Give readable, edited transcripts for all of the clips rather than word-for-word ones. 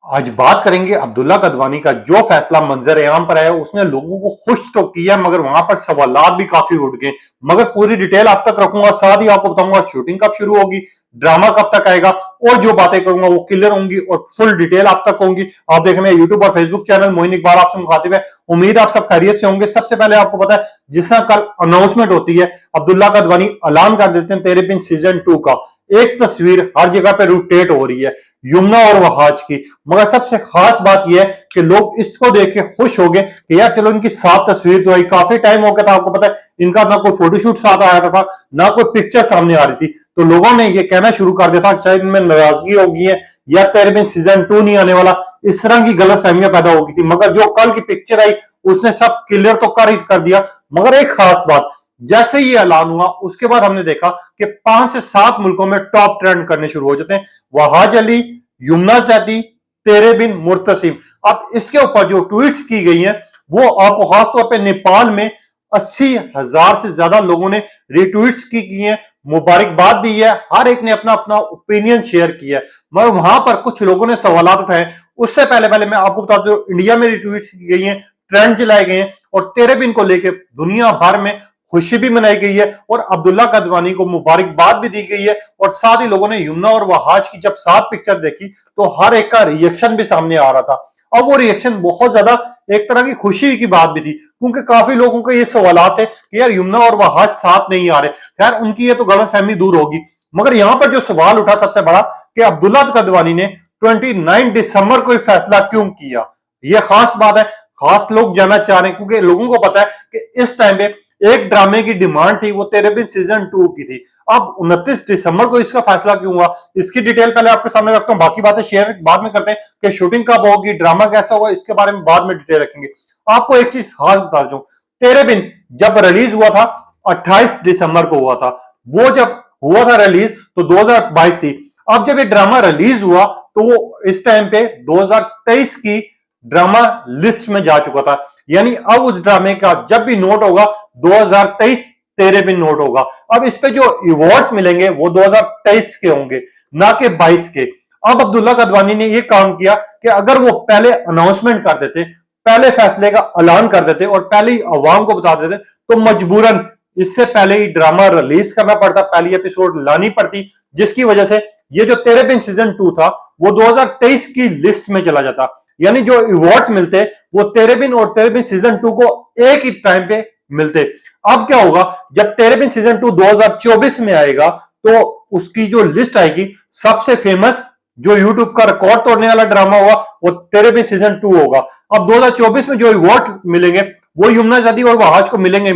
आज बात करेंगे अब्दुल्ला कदवानी का। जो फैसला मंजर आम पर आया उसने लोगों को खुश तो किया, मगर वहां पर सवालात भी काफी उठ गए। मगर पूरी डिटेल आप तक रखूंगा, साथ ही आपको बताऊंगा शूटिंग कब शुरू होगी, ड्रामा कब तक आएगा, और जो बातें करूंगा वो क्लियर होंगी और फुल डिटेल आप तक होंगी। आप देख रहे हैं यूट्यूब और फेसबुक चैनल मोइन इकबाल आपसे मुखातिब है। उम्मीद आप सब खैरियत से होंगे। सबसे पहले आपको पता है, जिस तरह कल अनाउंसमेंट होती है, अब्दुल्ला कदवानी ऐलान कर देते हैं तेरे बिन सीजन 2 का। एक तस्वीर हर जगह पे रोटेट हो रही है, यमुना और वहाज की। मगर सबसे खास बात यह है कि लोग इसको देख के खुश हो गए कि यार चलो इनकी साफ तस्वीर तो आई। काफी टाइम हो गया था, आपको पता है इनका ना कोई फोटोशूट साथ आया था, ना कोई पिक्चर सामने आ रही थी। तो लोगों ने ये कहना शुरू कर दिया था शायद इनमें नाराजगी होगी है या तेरे बिन सीजन 2 नहीं आने वाला। इस तरह की गलत फहमियां पैदा हो गई थी। मगर जो कल की पिक्चर आई उसने सब क्लियर तो कर दिया। मगर एक खास बात, जैसे ही ऐलान हुआ उसके बाद हमने देखा कि 5 से 7 मुल्कों में टॉप ट्रेंड करने शुरू हो जाते हैं। वहाज अली, युमना जैदी, तेरे बिन मुर्तसिम। अब इसके ऊपर जो ट्वीट्स की गई हैं वो आपको खासतौर पे नेपाल में 80,000 से ज्यादा लोगों ने रिट्वीट्स की हैं, मुबारकबाद दी है। हर एक ने अपना अपना ओपिनियन शेयर किया है। मगर वहां पर कुछ लोगों ने सवाल उठाए। उससे पहले पहले मैं आपको बता दूं, इंडिया में रिट्वीट्स की गई हैं, ट्रेंड चलाए गए हैं और तेरे बिन को लेकर दुनिया भर में खुशी भी मनाई गई है और अब्दुल्ला कदवानी को मुबारकबाद भी दी गई है। और साथ ही लोगों ने यमुना और वहाज की जब साथ पिक्चर देखी तो हर एक का रिएक्शन भी सामने आ रहा था। अब वो रिएक्शन बहुत ज्यादा एक तरह की खुशी की बात भी थी, क्योंकि काफी लोगों के ये सवाल थे कि यार यमुना और वहाज साथ नहीं आ रहे। खैर उनकी ये तो गलतफहमी दूर होगी। मगर यहां पर जो सवाल उठा सबसे बड़ा कि अब्दुल्ला कदवानी ने 29 दिसंबर को फैसला क्यों किया। यह खास बात है, खास लोग जानना चाह रहे हैं, क्योंकि लोगों को पता है कि इस टाइम पे एक ड्रामे की डिमांड थी, वो तेरे बिन सीजन 2 की थी। अब 29 दिसंबर को इसका फैसला क्यों हुआ, इसकी डिटेल पहले आपके सामने रखता हूं। बाकी बातें शेयर बाद में करते हैं कि शूटिंग कब होगी, ड्रामा कैसा होगा, इसके बारे में बाद में डिटेल रखेंगे। आपको एक चीज खास बता दूं, तेरे बिन जब रिलीज हुआ था 28 दिसंबर को हुआ था। वो जब हुआ था रिलीज तो 2022 थी। अब जब ये ड्रामा रिलीज हुआ तो वो इस टाइम पे 2023 की ड्रामा लिस्ट में जा चुका था। यानी अब उस ड्रामे का जब भी नोट होगा 2023 तेरे बिन नोट होगा। अब इस पे जो अवार्ड्स मिलेंगे वो 2023 के होंगे, ना कि 22 के। अब अब्दुल्ला कदवानी ने यह काम किया कि अगर वो पहले अनाउंसमेंट कर देते, पहले फैसले का ऐलान कर देते और पहले ही अवाम को बता देते, तो मजबूरन इससे पहले ही ड्रामा रिलीज करना पड़ता, पहली एपिसोड लानी पड़ती, जिसकी वजह से ये जो तेरे बिन सीजन 2 था वो 2023 की लिस्ट में चला जाता। यानी जो अवार्ड्स मिलते वो तेरे बिन और तेरे बिन सीजन 2 को एक ही टाइम पे मिलते। अब क्या होगा, जब तेरे बिन सीजन 2 2024 में आएगा तो उसकी जो लिस्ट आएगी, सबसे फेमस जो यूट्यूब का रिकॉर्ड तोड़ने वाला ड्रामा होगा वो तेरे बिन सीजन 2 होगा। अब 2024 में जो अवार्ड मिलेंगे वो यमुना जदी और वहाज को मिलेंगे।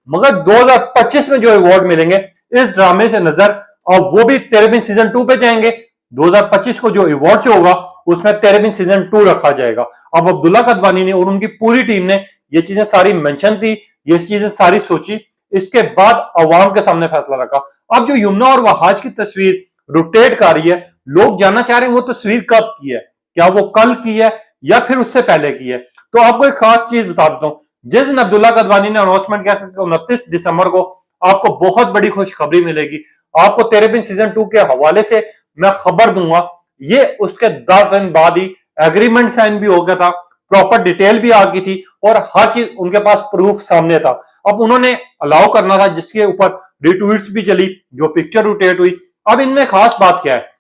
मगर 2025 में जो अवार्ड मिलेंगे इस ड्रामे से नजर, और वो भी तेरे बिन सीजन 2 पे जाएंगे। 2025 को जो अवार्ड से होगा उसमें तेरे बिन सीजन 2 रखा जाएगा। अब अब्दुल्ला कदवानी ने और उनकी पूरी टीम ने ये चीजें सारी मेंशन थी, ये चीजें सारी सोची, इसके बाद अवाम के सामने फैसला रखा। अब जो यमुना और वहाज की तस्वीर रोटेट कर रही है, लोग जानना चाह रहे हैं वो तस्वीर कब की है, क्या वो कल की है या फिर उससे पहले की है। तो आपको एक खास चीज बता देता हूं, जिस दिन अब्दुल्ला कदवानी ने अनाउंसमेंट किया 29 दिसंबर को, आपको बहुत बड़ी खुशखबरी मिलेगी। आपको तेरे बिन सीजन 2 के हवाले से मैं खबर दूंगा। ये उसके 10 दिन बाद ही एग्रीमेंट साइन भी हो गया था, प्रॉपर डिटेल भी आ गई थी और हर चीज उनके पास प्रूफ सामने था। अब उन्होंने अलाउ करना था, जिसके ऊपर रिट्वीट्स भी चली, जो पिक्चर रोटेट हुई। अब इनमें खास बात क्या है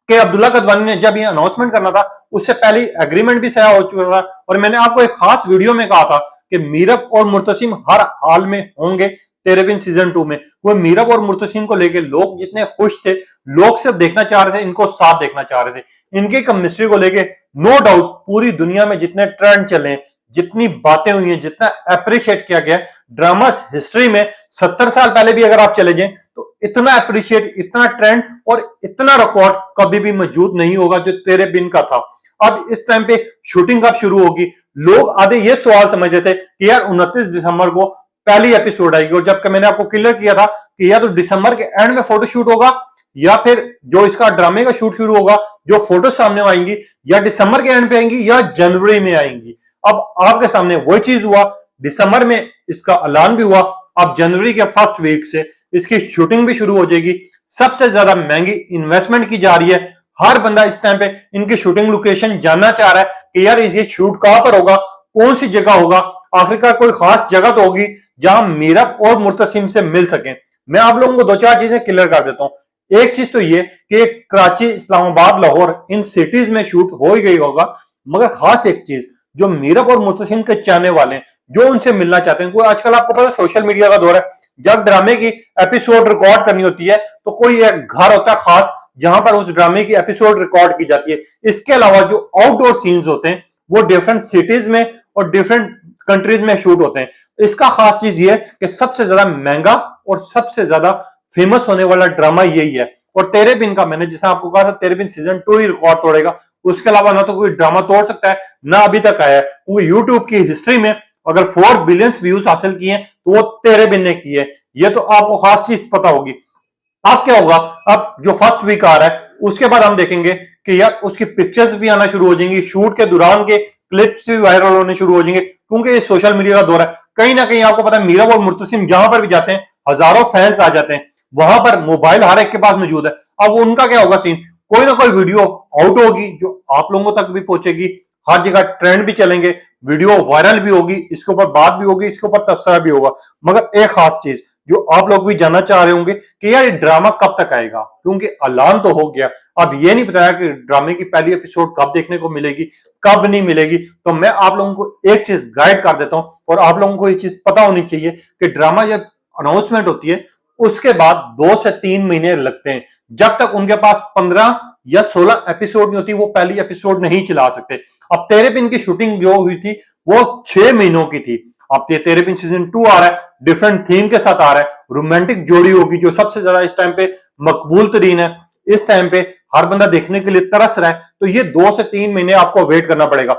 कि अब्दुल्ला कदवानी ने जब ये अनाउंसमेंट करना था उससे पहले एग्रीमेंट भी तय हो चुका था। और मैंने आपको एक खास वीडियो में कहा था कि मीरब और मुर्तसिम हर हाल में होंगे तेरे बिन सीजन 2 में। वो मीरब और मुर्तसिम को लेके लोग जितने खुश थे, लोग सिर्फ देखना चाह रहे थे, इनको साथ देखना चाह रहे थे। इनकी केमिस्ट्री को लेके नो डाउट पूरी दुनिया में जितने ट्रेंड चले, जितनी बातें हुई हैं, जितना अप्रिशिएट किया गया ड्रामा हिस्ट्री में, 70 साल पहले भी अगर आप चले जाएं तो इतना अप्रिशिएट, इतना ट्रेंड और इतना रिकॉर्ड कभी भी मौजूद नहीं होगा जो तेरे बिन का था। अब इस टाइम पे शूटिंग कब शुरू होगी, लोग आधे ये सवाल समझ रहे थे कि यार 29 दिसंबर को पहली एपिसोड आएगी। और जबकि मैंने आपको क्लियर किया था कि या तो दिसंबर के एंड में फोटो शूट होगा या फिर जो इसका ड्रामे का शूट शुरू होगा, जो फोटो सामने आएंगी या दिसंबर के एंड पे आएंगी या जनवरी में आएंगी। अब आपके सामने वही चीज हुआ, दिसंबर में इसका ऐलान भी हुआ। अब जनवरी के फर्स्ट वीक से इसकी शूटिंग भी शुरू हो जाएगी। सबसे ज्यादा महंगी इन्वेस्टमेंट की जा रही है हर बंदा इस टाइम पे इनकी शूटिंग लोकेशन जानना चाह रहा है कि यार ये शूट कहां पर होगा, कौन सी जगह होगा, आखिरकार कोई खास जगह तो होगी जहां मीरब और मुर्तसिम से मिल सके। मैं आप लोगों को दो चार चीजें क्लियर कर देता हूं। एक चीज तो ये कि कराची, इस्लामाबाद, लाहौर, इन सिटीज में शूट हो ही गई होगा, मगर खास एक चीज जो मीरब और मुर्तसिम के चाहने वाले हैं, जो उनसे मिलना चाहते हैं, आजकल आपको पता है सोशल मीडिया का दौर है, जब ड्रामे की एपिसोड रिकॉर्ड करनी होती है तो कोई एक घर होता है खास जहां पर उस ड्रामे की एपिसोड रिकॉर्ड की जाती है। इसके अलावा जो आउटडोर सीन्स होते हैं वो डिफरेंट सिटीज में और डिफरेंट कंट्रीज में शूट होते हैं। इसका खास चीज ये है कि सबसे ज्यादा महंगा और सबसे ज्यादा फेमस होने वाला ड्रामा यही है। और तेरे बिन का मैंने जैसे आपको कहा था, तेरे बिन सीजन 2 ही रिकॉर्ड तोड़ेगा, उसके अलावा ना तो कोई ड्रामा तोड़ सकता है ना अभी तक आया है। वो यूट्यूब की हिस्ट्री में अगर 4 बिलियन व्यूज हासिल किए तो वो तेरे बिन ने किए। ये तो आपको खास चीज पता होगी। अब क्या होगा, अब जो फर्स्ट वीक आ रहा है उसके बाद हम देखेंगे कि यार उसकी पिक्चर्स भी आना शुरू हो जाएंगी, शूट के दौरान के क्लिप्स भी वायरल होने शुरू हो जाएंगे, क्योंकि ये सोशल मीडिया का दौर है। कहीं ना कहीं आपको पता है मीरब और मुर्तसिम जहां पर भी जाते हैं हजारों फैंस आ जाते हैं, वहां पर मोबाइल हर एक के पास मौजूद है। अब उनका क्या होगा सीन, कोई ना कोई वीडियो आउट होगी जो आप लोगों तक भी पहुंचेगी, हर जगह ट्रेंड भी चलेंगे, वीडियो वायरल भी होगी, इसके ऊपर बात भी होगी, इसके ऊपर तबसरा भी होगा। मगर एक खास चीज जो आप लोग भी जानना चाह रहे होंगे कि यार ये ड्रामा कब तक आएगा, क्योंकि ऐलान तो हो गया, अब ये नहीं बताया कि ड्रामे की पहली एपिसोड कब देखने को मिलेगी, कब नहीं मिलेगी। तो मैं आप लोगों को एक चीज गाइड कर देता हूं और आप लोगों को ये चीज पता होनी चाहिए कि ड्रामा जब अनाउंसमेंट होती है उसके बाद 2 से 3 महीने लगते हैं। जब तक उनके पास 15 या 16 एपिसोड नहीं होती वो पहली एपिसोड नहीं चला सकते। अब तेरे बिन की शूटिंग जो हुई थी वो 6 महीनों की थी। अब ये तेरे बिन सीजन 2 आ रहा है, डिफरेंट थीम के साथ आ रहा है, रोमांटिक जोड़ी होगी जो सबसे ज्यादा इस टाइम पे मकबूल तरीन है, इस टाइम पे हर बंदा देखने के लिए तरस रहा है। तो ये 2 से 3 महीने आपको वेट करना पड़ेगा।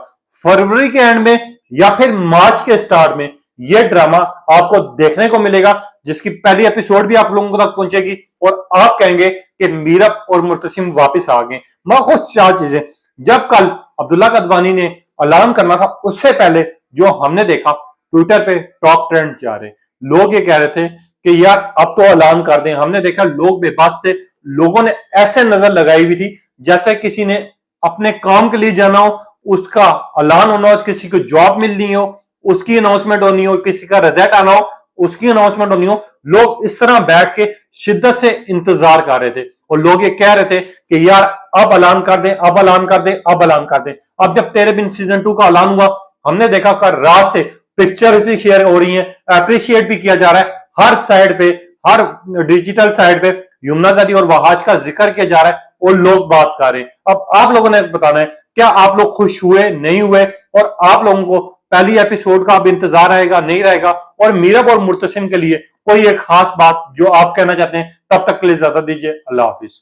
फरवरी के एंड में या फिर मार्च के स्टार्ट में ये ड्रामा आपको देखने को मिलेगा, जिसकी पहली एपिसोड भी आप लोगों तक पहुंचेगी और आप कहेंगे कि मीरब और मुर्तसिम वापस आ गए। मैं खुद चार चीजें, जब कल अब्दुल्ला कदवानी ने ऐलान करना था उससे पहले जो हमने देखा ट्विटर पे टॉप ट्रेंड जा रहे, लोग ये कह रहे थे कि यार अब तो ऐलान कर दें। हमने देखा लोग बेबस थे, लोगों ने ऐसे नजर लगाई हुई थी जैसे किसी ने अपने काम के लिए जाना हो, उसका ऐलान होना हो, किसी को जॉब मिलनी हो उसकी अनाउंसमेंट होनी हो, किसी का रिजल्ट आना हो उसकी अनाउंसमेंट होनी हो। लोग इस तरह बैठ के शिद्दत से इंतजार कर रहे थे और लोग ये कह रहे थे कि यार अब ऐलान कर दें, अब ऐलान कर दें, अब ऐलान कर दें। अब जब तेरे बिन सीजन 2 का ऐलान हुआ, हमने देखा कल रात से पिक्चर भी शेयर हो रही है, अप्रिशिएट भी किया जा रहा है, हर साइड पे, हर डिजिटल साइड पे यमुना ज़ादी और वहाज का जिक्र किया जा रहा है और लोग बात कर रहे हैं। अब आप लोगों ने बताना है क्या आप लोग खुश हुए, नहीं हुए, और आप लोगों को पहली एपिसोड का अब इंतजार रहेगा, नहीं रहेगा, और मीरब और मुर्तसिम के लिए कोई एक खास बात जो आप कहना चाहते हैं। तब तक के लिए इजाजत दीजिए, अल्लाह हाफिज।